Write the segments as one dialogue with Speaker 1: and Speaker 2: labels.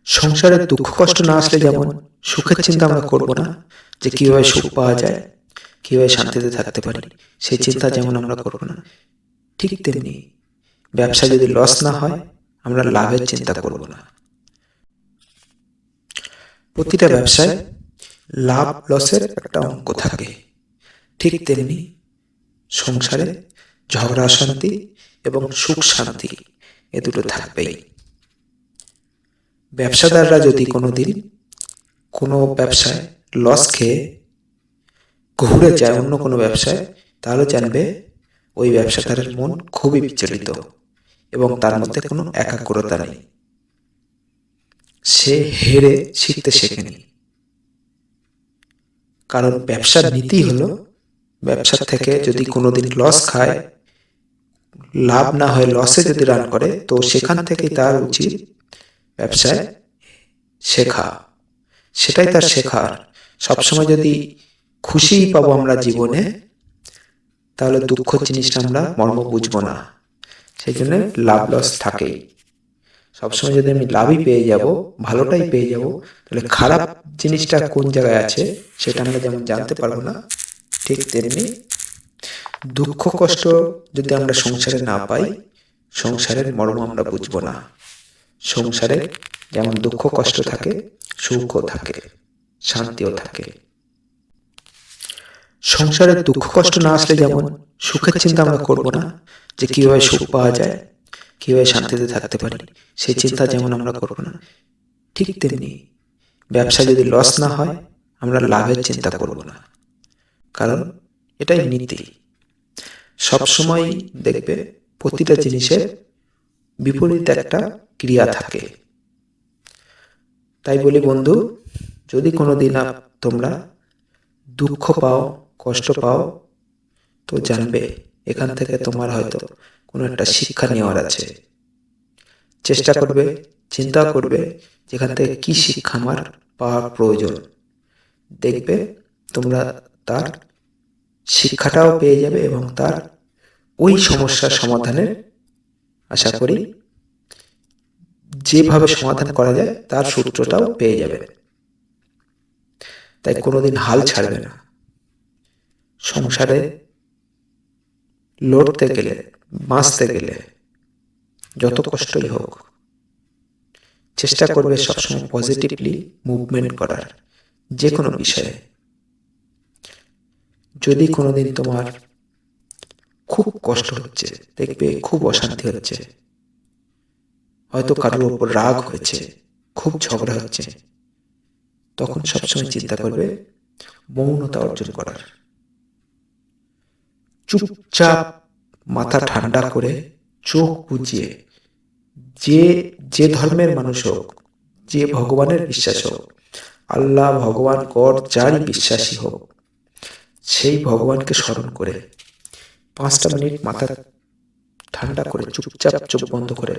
Speaker 1: সংসারে দুঃখ কষ্ট না আসলে যেমন সুখের চিন্তা আমরা করব না, যে কিভাবে সুখ পাওয়া যায়, কিভাবে শান্তিতে থাকতে পারি, সেই চিন্তা যেমন আমরা করব না, ঠিক তেমনি ব্যবসা যদি লস না হয় আমরা লাভের চিন্তা করব না। প্রতিটা ব্যবসায় লাভ লসের একটা অঙ্ক থাকে, ঠিক তেমনি সংসারে ঝগড়া শান্তি এবং সুখ শান্তি এ দুটো থাকবেই। ব্যবসাদাররা যদি কোনোদিন কোনো ব্যবসায় লস খেয়ে ঘুরে যায় অন্য কোনো ব্যবসায়, তাহলে জানবে ওই ব্যবসাদারের মন খুবই বিচলিত এবং তার মধ্যে কোনো একাগ্রতা নেই, সে হেরে শিখতে শেখেনি। কারণ ব্যবসার নীতি হলো, ব্যবসা থেকে যদি কোনোদিন লস খায়, লাভ না হয় লসে যদি রান করে, তো সেখান থেকেই তার উচিত ব্যবসায় শেখা, সেটাই তার শেখার। সবসময় যদি খুশি পাবো আমরা জীবনে, তাহলে দুঃখ জিনিসটা আমরা মর্ম বুঝবো না। সেই জন্য লাভ লস থাকেই। সবসময় যদি আমি লাভই পেয়ে যাব, ভালোটাই পেয়ে যাব, তাহলে খারাপ জিনিসটা কোন জায়গায় আছে সেটা আমরা যেমন জানতে পারবো না, ঠিক তেমনি দুঃখ কষ্ট যদি আমরা সংসারে না পাই, সংসারের মর্ম আমরা বুঝবো না। সংসারে যেমন দুঃখ কষ্ট থাকে, সুখও থাকে, শান্তিও থাকে। সংসারে দুঃখ কষ্ট না আসলে যেমন সুখের চিন্তা আমরা করব না, যে কিভাবে সুখ পাওয়া যায়, কিভাবে শান্তিতে থাকতে পারি, সেই চিন্তা যেমন আমরা করব না, ঠিক তেমনি ব্যবসা যদি লস না হয় আমরা লাভের চিন্তা করব না। কারণ এটাই নীতি। সবসময় দেখবে প্রতিটা জিনিসের বিপরীত একটা ক্রিয়া থাকে। তাই বলি বন্ধু, যদি কোনোদিন তোমরা দুঃখ পাও, কষ্ট পাও, তো জানবে এখান থেকে তোমার হয়তো কোনো একটা শিক্ষা নেওয়ার আছে। চেষ্টা করবে, চিন্তা করবে যেখান থেকে কি শিক্ষা আমার পাওয়ার প্রয়োজন। দেখবে তোমরা তার শিক্ষাটাও পেয়ে যাবে এবং তার ওই সমস্যার সমাধানের আশা করি যেভাবে সমাধান করা যায় তার সূত্রটাও পেয়ে যাবে। তাই কোনোদিন হাল ছাড়বে না। সংসারে লড়তে গেলে, বাঁচতে গেলে যত কষ্টই হোক, চেষ্টা করবে সবসময় পজিটিভলি মুভমেন্ট করার যে কোনো বিষয়ে। যদি কোনোদিন তোমার খুব কষ্ট হচ্ছে, দেখবে খুব অশান্তি হচ্ছে, হয়তো কারোর উপর রাগ হয়েছে, খুব ঝগড়া হচ্ছে, তখন সবসময় চিন্তা করবে মৌনতা অর্জন করার। চুপচাপ মাথা ঠান্ডা করে চোখ বুজিয়ে, যে যে ধর্মের মানুষ হোক, যে ভগবানের বিশ্বাস হোক, আল্লাহ, ভগবান, গড যারই বিশ্বাসী হোক, সেই ভগবানকে স্মরণ করে 5টা মিনিট মাথা ঠান্ডা করে চুপচাপ চোখ বন্ধ করে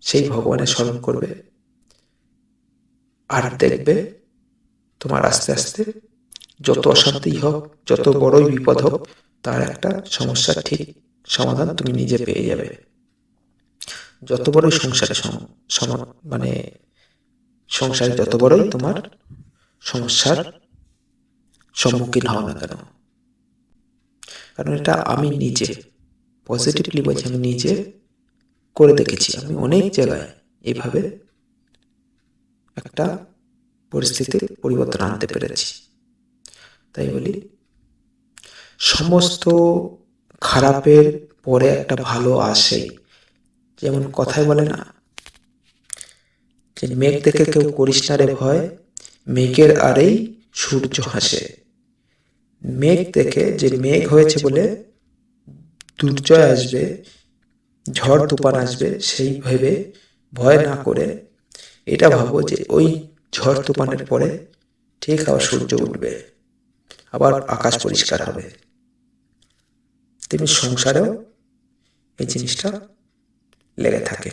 Speaker 1: সেই ভগবানের স্মরণ করবে। আর দেখবে তোমার আস্তে আস্তে যত অশান্তি হোক, যত বড়ই বিপদ হোক, তার একটা সমস্যার ঠিক সমাধান তুমি নিজে পেয়ে যাবে। যত বড়ই সংসারে মানে সংসারে যত বড়ই তোমার সমস্যার সম্মুখীন হও না কেন, কারণ এটা আমি নিজে পজিটিভলি বলছি, আমি নিজে করে দেখেছি। আমি অনেক জায়গায় এইভাবে একটা পরিস্থিতির পরিবর্তন আনতে পেরেছি। তাই বলি, সমস্ত খারাপের পরে একটা ভালো আসে। যেমন কথায় বলে না, যে মেঘ দেখে কেউ করিস না রে ভয়, মেঘের আড়েই সূর্য হাসে। মেঘ দেখে, যে মেঘ হয়েছে বলে দুর্জয় আসবে, ঝড় তুফান আসবে, সেই ভেবে ভয় না করে এটা ভাবো যে ওই ঝড় তুফানের পরে ঠিক আবার সূর্য উঠবে, আবার আকাশ পরিষ্কার হবে। তেমনি সংসারেও এই জিনিসটা লেগে থাকে।